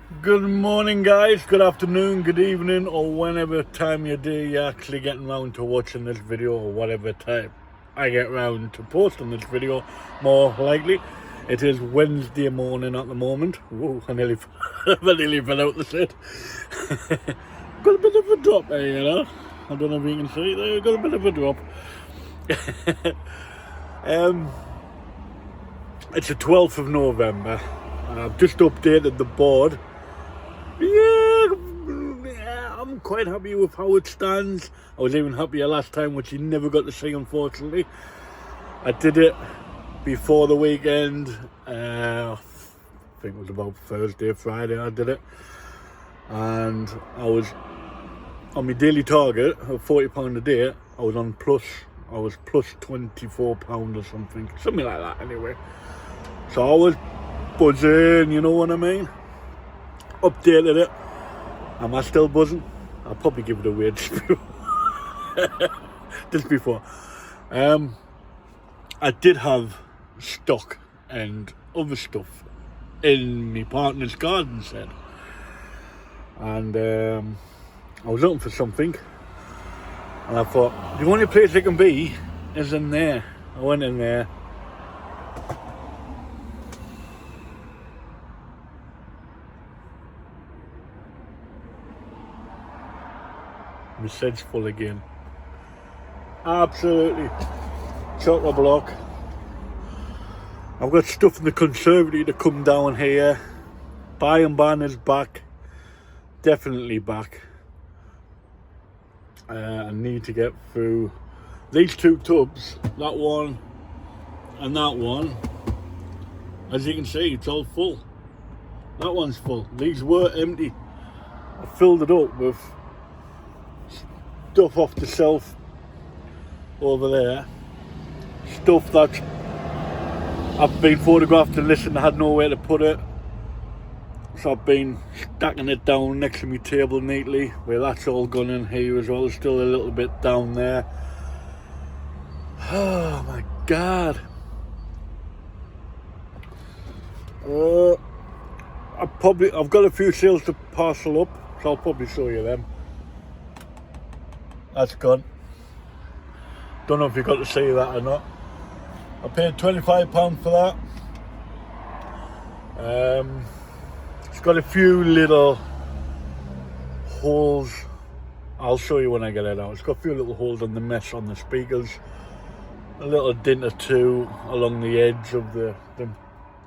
Good morning, guys. Good afternoon, good evening, or whenever time of day you're actually getting round to watching this video, or whatever time I get round to posting this video. More likely, it is Wednesday morning at the moment. Whoa, I nearly fell out the set. Got a bit of a drop there, you know. I don't know if you can see there. Got a bit of a drop. It's the 12th of November, and I've just updated the board. Yeah, I'm quite happy with how it stands. I was even happier last time, which you never got to see, unfortunately. I did it before the weekend. I think it was about Thursday, Friday I did it. And I was on my daily target of £40 a day. I was plus £24 or something like that anyway. So I was buzzing, you know what I mean? Updated it. Am I still buzzing? I'll probably give it a weird just before. I did have stock and other stuff in my partner's garden shed, and I was looking for something, and I thought the only place it can be is in there. I went in there. My shed's full again. Absolutely chock-a-block. I've got stuff in the conservatory to come down here. Buy and ban is back. Definitely back. I need to get through these two tubs, that one and that one. As you can see, it's all full. That one's full. These were empty. I filled it up with stuff off the shelf over there, stuff that I've been photographed and listened, I had nowhere to put it, so I've been stacking it down next to my table neatly. Well, that's all gone in here as well. There's still a little bit down there. Oh my god. I've got a few sales to parcel up, so I'll probably show you them. That's gone. Don't know if you got to see that or not. I paid £25 for that. It's got a few little holes. I'll show you when I get it out. It's got a few little holes on the mesh on the speakers. A little dent or two along the edge of the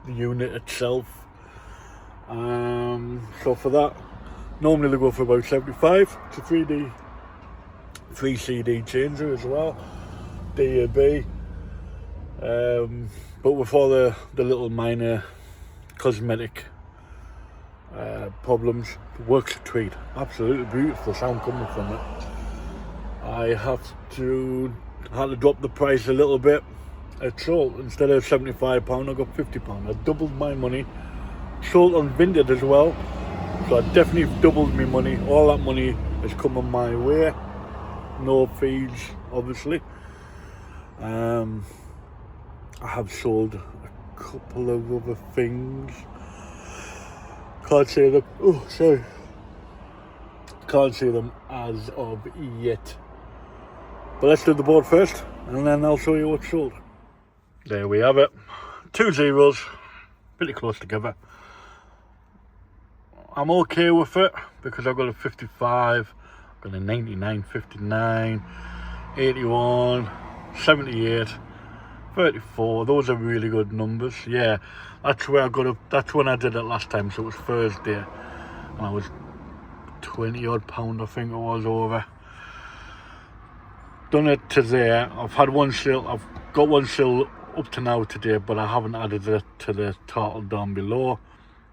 unit itself. So for that, normally they go for about 75. It's a 3 CD changer as well, DAB, but with all the little minor cosmetic problems, it works a treat. Absolutely beautiful sound coming from it. I had to drop the price a little bit. It's sold, instead of £75 I got £50. I doubled my money. Sold on Vinted as well, so I definitely doubled my money. All that money is coming my way. No fees, obviously. I have sold a couple of other things. Can't say them. Oh, sorry. Can't see them as of yet. But let's do the board first, and then I'll show you what's sold. There we have it. 2 zeros, pretty close together. I'm okay with it because I've got a 55. Got a 99, 59, 81, 78, 34. Those are really good numbers. Yeah, that's where I got up. That's when I did it last time. So it was Thursday, and I was £20 odd, I think it was, over. Done it today. I've had one sale. I've got one sale up to now today, but I haven't added it to the total down below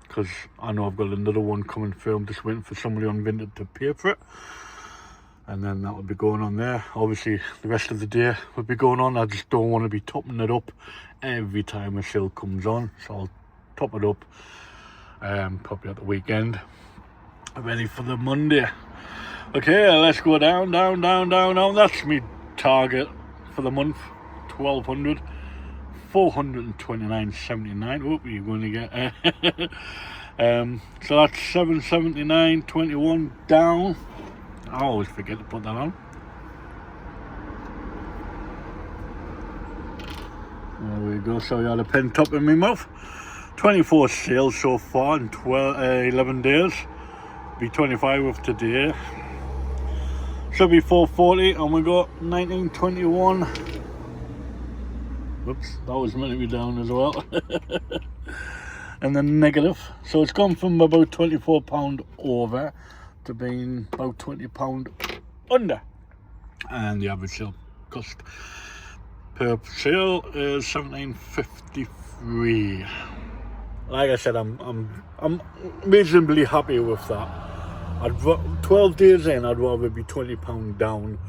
because I know I've got another one coming through. I'm just waiting for somebody on Vinted to pay for it. And then that will be going on there. Obviously, the rest of the day will be going on. I just don't want to be topping it up every time a sale comes on. So I'll top it up probably at the weekend. Ready for the Monday. Okay, let's go down. That's me target for the month. 1200. 429.79. Oh, you're going to get So that's 779.21 down. I always forget to put that on. There we go, so I had a pen top in my mouth. 24 sales so far in 11 days. Be 25 with today. Should be 440 and we got 1921. Whoops, that was meant to be down as well. And then negative. So it's gone from about £24 over to being about £20 under. And the average sale cost per sale is $17.53. Like I said, I'm reasonably happy with that. 12 days in, I'd rather be £20 down,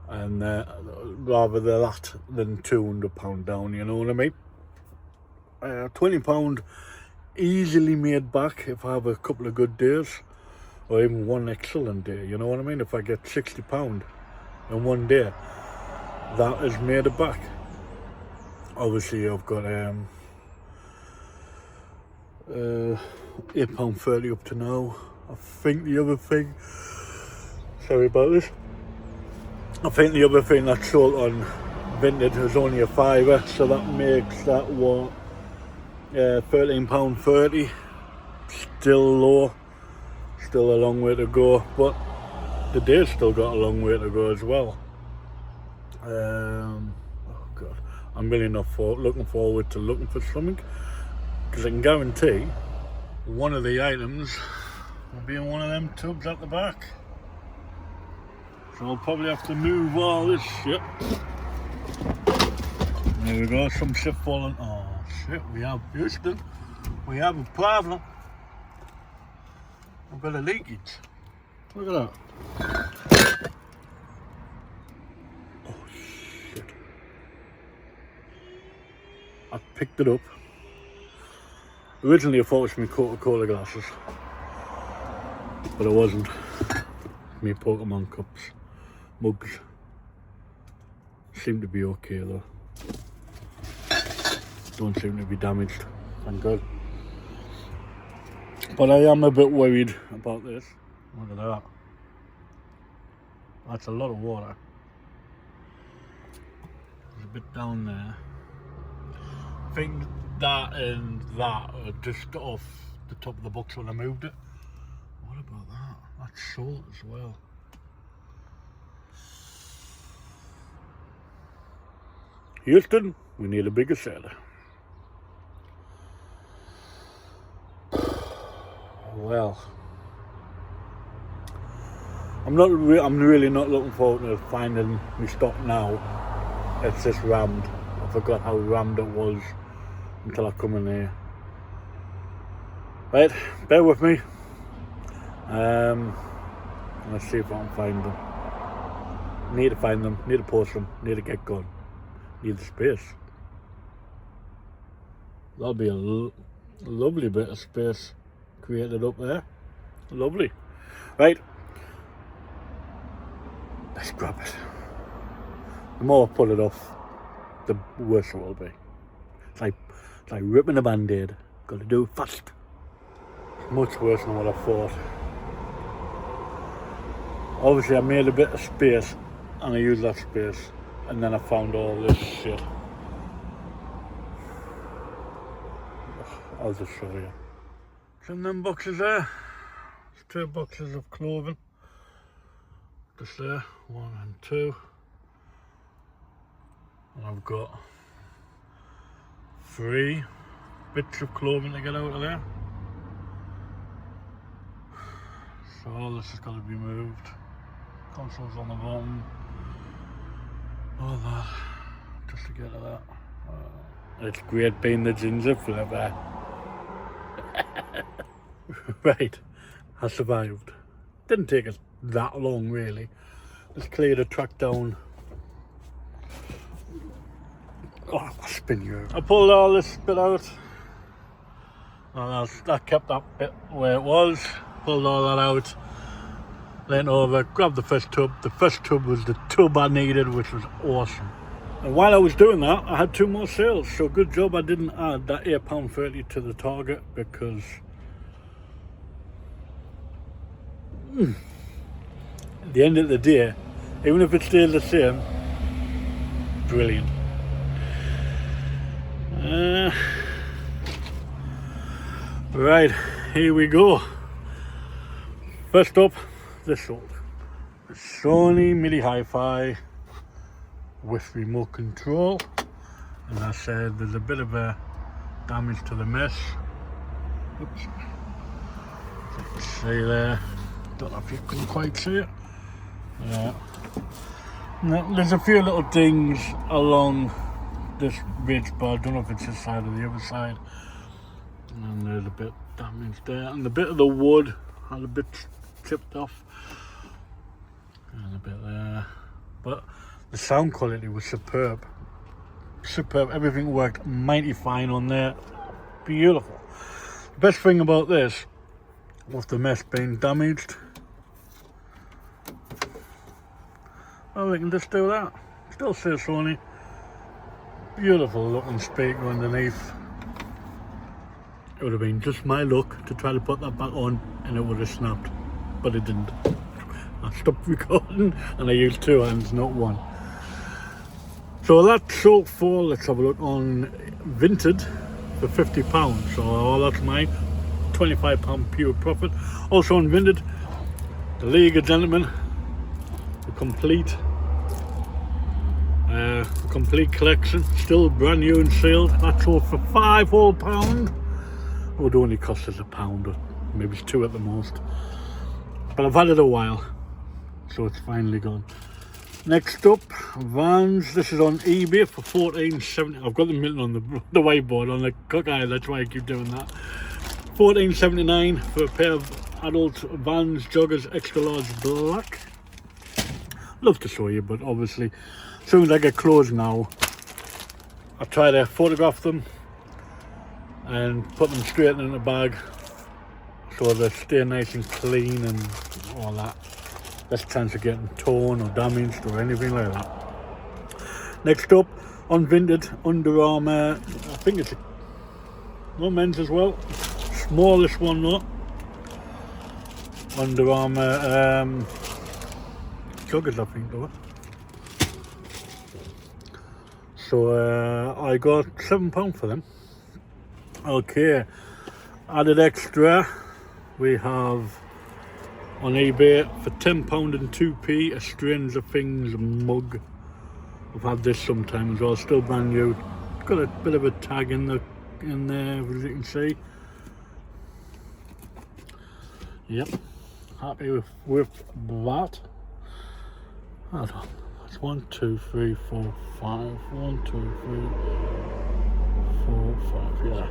and rather than that than £200 down. You know what I mean? £20 easily made back if I have a couple of good days, or even one excellent day. You know what I mean? If I get £60 in one day, that is made it back. Obviously, I've got £8.30 up to now. I think the other thing, sorry about this, I think the other thing that's sold on Vinted is only a £5, so that makes that what, £13.30. Still low, still a long way to go, but the day's still got a long way to go as well. Oh god, I'm really not looking forward to looking for something, because I can guarantee one of the items will be in one of them tubs at the back. So I'll probably have to move all this shit. There we go, some shit falling. Oh shit, we have Houston. We have a problem. We've got a leakage. Look at that. Oh shit. I picked it up. Originally I thought it was my Coca-Cola glasses, but it wasn't. Me Pokemon cups, mugs. Seem to be okay though. Don't seem to be damaged, thank God. But I am a bit worried about this. Look at that. That's a lot of water. There's a bit down there. I think that and that are just off the top of the box when I moved it. What about that? That's salt as well. Houston, we need a bigger sailor. Well, I'm really not looking forward to finding my stock now. It's just rammed. I forgot how rammed it was until I come in here. Right, bear with me. Let's see if I can find them. Need to find them, need to post them, need to get going. Need the space. That'll be a lovely bit of space created up there. Lovely. Right. Let's grab it. The more I pull it off, the worse it will be. It's like ripping a band-aid. Got to do it fast. Much worse than what I thought. Obviously I made a bit of space and I used that space, and then I found all this shit. I'll just show you. Some them boxes there. There's 2 boxes of clothing. Just there, 1 and 2. And I've got 3 bits of clothing to get out of there. So all this has got to be moved. Consoles on the bottom. All that, just to get to that. It's great being the ginger flipper. Right, I survived. Didn't take us that long really. Just cleared the track down. Oh, I'll spin you out. I pulled all this bit out. And that kept that bit where it was. Pulled all that out. Leant over, grabbed the first tub. The first tub was the tub I needed, which was awesome. And while I was doing that, I had 2 more sales. So good job I didn't add that £8.30 to the target, because At the end of the day, even if it stays the same, brilliant. Right, here we go. First up, this one. The Sony MIDI Hi-Fi with remote control. As I said, there's a bit of a damage to the mesh. Oops. You can see there. Don't know if you can quite see it. Yeah. Now, there's a few little things along this ridge, but I don't know if it's this side or the other side. And there's a bit damaged there, and the bit of the wood had a bit chipped off, and a bit there. But the sound quality was superb. Superb. Everything worked mighty fine on there. Beautiful. The best thing about this, with the mesh being damaged, oh, we can just do that. Still says Sony. Beautiful looking speaker underneath. It would have been just my luck to try to put that back on and it would have snapped, but it didn't. I stopped recording and I used two hands, not one. So that's so far. Let's have a look on Vinted for £50. So that's my £25 pure profit. Also on Vinted, the League of Gentlemen, the complete collection, still brand new and sealed. That's all for £5 whole. It would only cost us £1 or maybe it's £2 at the most. But I've had it a while, so it's finally gone. Next up, Vans. This is on eBay for $14.70. I've got them written on the whiteboard on the cook eye, that's why I keep doing that. $14.79 for a pair of adult Vans joggers, extra large black. Love to show you, but obviously as soon as I get clothes now, I try to photograph them and put them straight in the bag so they stay nice and clean and all that. Less chance of getting torn or damaged or anything like that. Next up, on Vinted, Under Armour. I think it's no men's as well. Smallest one though. Under Armour joggers, I think though. So I got £7 for them. Okay, added extra, we have on eBay for £10 and 2p a Stranger Things mug. I've had this sometime as well, still brand new. Got a bit of a tag in there, as you can see. Yep, happy with that. Hold on, that's 1, 2, 3, 4, 5. 1, 2, 3, 4, 5. Yeah.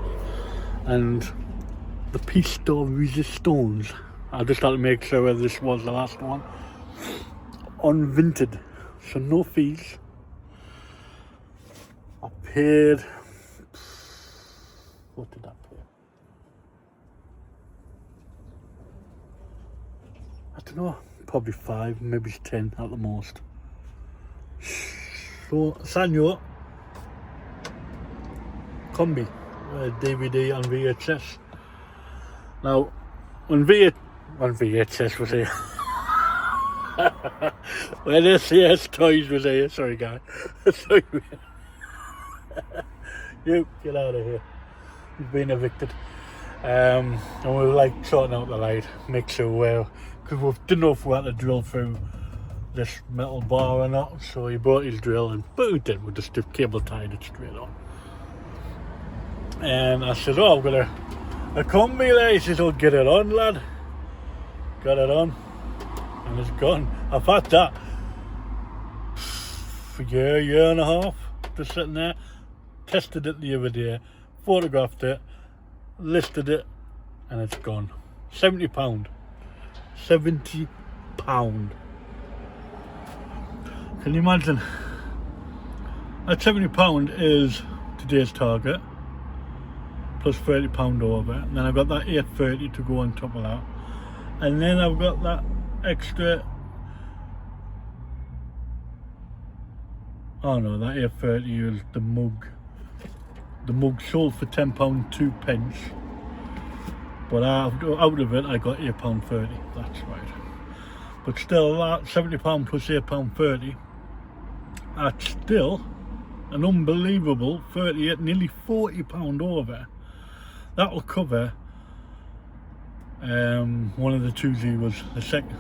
And the piece de resistance, I just had to make sure whether this was the last one, on Vinted, so no fees. I paid, what did I pay? I don't know, probably 5, maybe 10 at the most. So Sanyo Combi DVD and VHS. Now on VHS was here when SCS Toys was here, sorry guys. Sorry. You get out of here, you've been evicted. And we were like sorting out the light, make sure because we didn't know if we had to drill through this metal bar or not, so he brought his drill and we just cable tied it straight on. And I said, oh, I've got a combi there. He says, oh, get it on, lad. Got it on and it's gone. I've had that for a year and a half, just sitting there. Tested it the other day, photographed it, listed it, and it's gone. £70. £70. Can you imagine? That £70 is today's target, plus £30 over, and then I've got that $8.30 to go on top of that, and then I've got that extra. Oh no, that $8.30 is the mug. The mug sold for £10 2p, but out of it I got £8.30. That's right. But still, that £70 plus £8.30, that's still an unbelievable 38, nearly £40 over. That'll cover one of the two zeros, the second,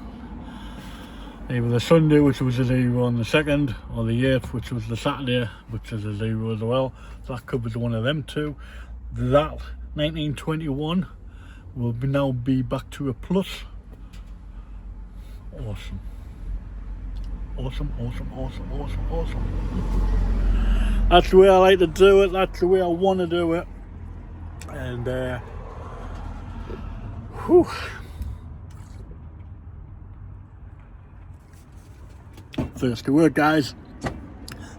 either the Sunday, which was a zero on the 2nd, or the 8th, which was the Saturday, which is a zero as well. So that covers one of them two. That 1921 will now be back to a plus. Awesome. Awesome, awesome, awesome, awesome, awesome. That's the way I like to do it. That's the way I want to do it. And whew. First to work, guys.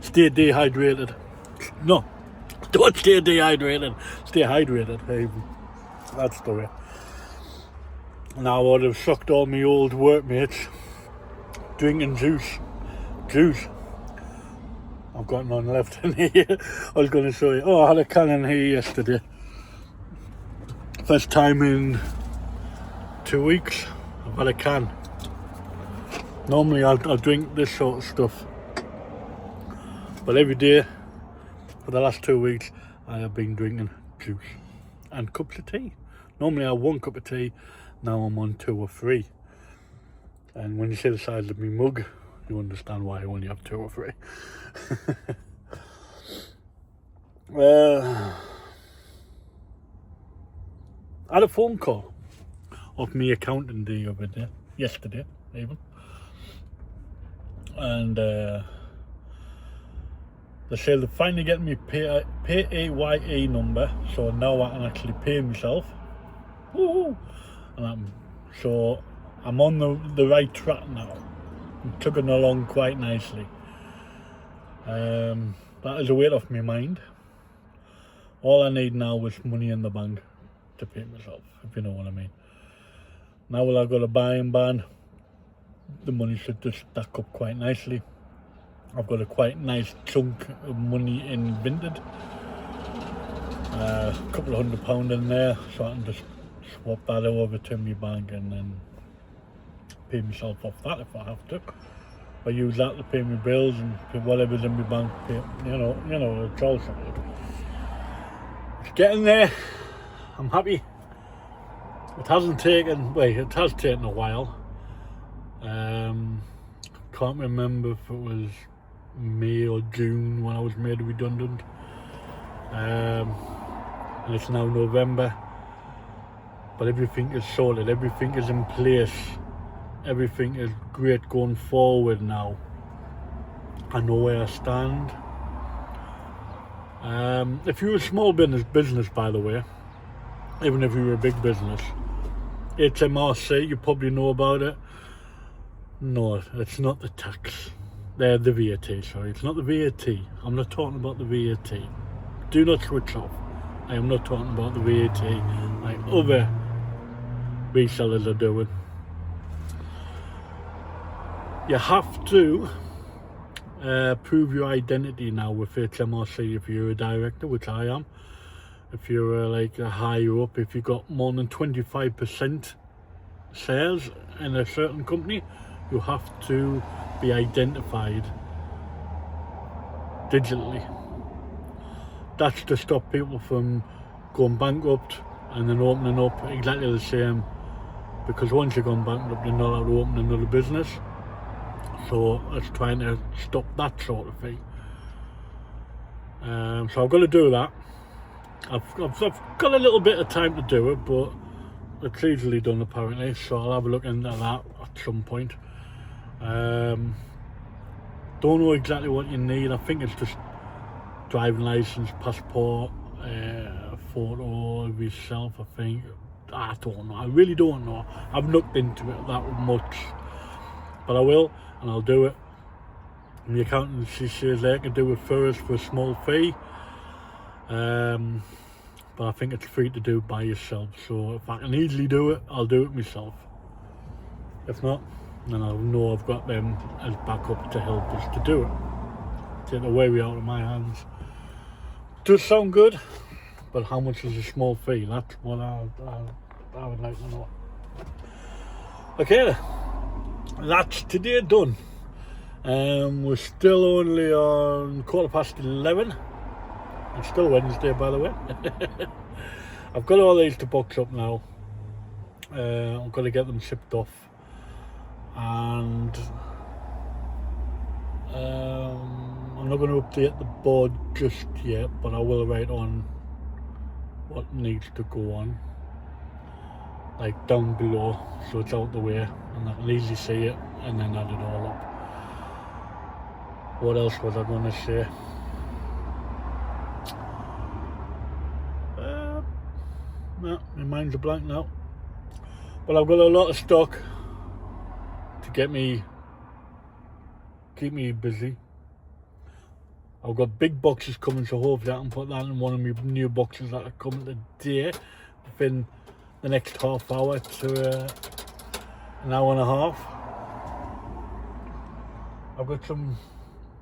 Stay dehydrated. No, don't stay dehydrated. Stay hydrated. Hey, that's the way. Now I would have shocked all my old workmates drinking juice. I've got none left in here. I was going to show you. Oh, I had a can in here yesterday. First time in 2 weeks I've had a can. Normally I'll drink this sort of stuff, but every day for the last 2 weeks I have been drinking juice and cups of tea. Normally I have 1 cup of tea, now I'm on 2 or 3. And when you see the size of my mug, you understand why I only have 2 or 3. I had a phone call off my accountant the other day, yesterday even. And they said they're finally getting me PAYE number, so now I can actually pay myself. Woo-hoo. And so I'm on the right track now. I'm chugging along quite nicely. That is a weight off my mind. All I need now is money in the bank to pay myself, if you know what I mean. Now that I've got a buying ban, the money should just stack up quite nicely. I've got a quite nice chunk of money in Vinted. A couple of £100 in there, so I can just swap that over to my bank and then pay myself off that if I have to. I use that to pay my bills and pay whatever's in my bank. Pay, you know, it's all sorted. It's getting there. I'm happy. It has taken a while. Can't remember if it was May or June when I was made redundant. And it's now November. But everything is sorted, everything is in place. Everything is great going forward now. I know where I stand. If you're a small business, by the way, even if you're a big business, HMRC, you probably know about it. No, it's not the tax. They're the VAT, sorry. It's not the VAT. I'm not talking about the VAT. Do not switch off. I am not talking about the VAT like other resellers are doing. You have to prove your identity now with HMRC if you're a director, which I am. If you're like a higher up, if you've got more than 25% shares in a certain company, you have to be identified digitally. That's to stop people from going bankrupt and then opening up exactly the same, because once you've gone bankrupt you're not allowed to open another business. So it's trying to stop that sort of thing. So I've got to do that. I've got a little bit of time to do it, but it's easily done apparently, so I'll have a look into that at some point. Don't know exactly what you need. I think it's just driving license, passport, photo of yourself, I think. I don't know, I really don't know. I've looked into it that much, but I will, and I'll do it. And the accountant, she says they can do it for us for a small fee, but I think it's free to do by yourself. So if I can easily do it, I'll do it myself. If not, then I'll know I've got them as backup to help us to do it. Take the worry out of my hands. Does sound good, but how much is a small fee? That's what I would like to know. Okay, that's today done. We're still only on 11:15. It's still Wednesday, by the way. I've got all these to box up now. I've got to get them shipped off, and I'm not going to update the board just yet, but I will write on what needs to go on, like down below, so it's out the way and I can easily see it, and then add it all up. What else was I going to say? No, my mind's a blank now. But I've got a lot of stock to keep me busy. I've got big boxes coming, so hopefully I can put that in one of my new boxes that are coming today within the next half hour to an hour and a half. I've got some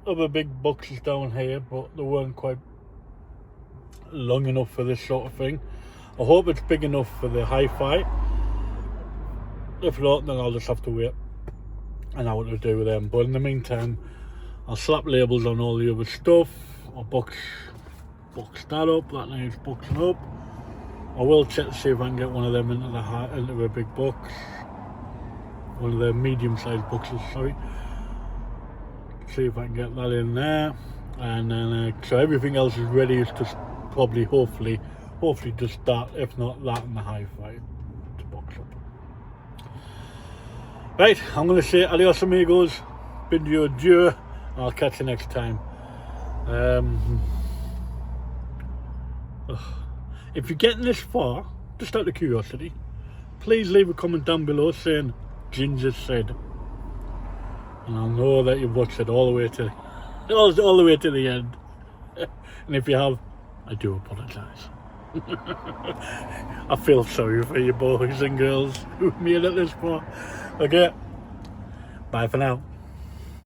other big boxes down here, but they weren't quite long enough for this sort of thing. I hope it's big enough for the hi-fi. If not, then I'll just have to wait and know what to do with them. But in the meantime, I'll slap labels on all the other stuff. I'll box that up. That needs boxing up. I will check to see if I can get one of them into a big box. One of the medium-sized boxes, sorry. See if I can get that in there. And then, so everything else is ready. It's just probably, hopefully just that, if not that and the hi-fi to box up. Right, I'm going to say adios amigos, bid you adieu, and I'll catch you next time. If you're getting this far, just out of curiosity, please leave a comment down below saying Ginger said, and I'll know that you've watched it all the way to the end. And if you have, I do apologise. I feel sorry for you boys and girls who made it this far. Okay, bye for now.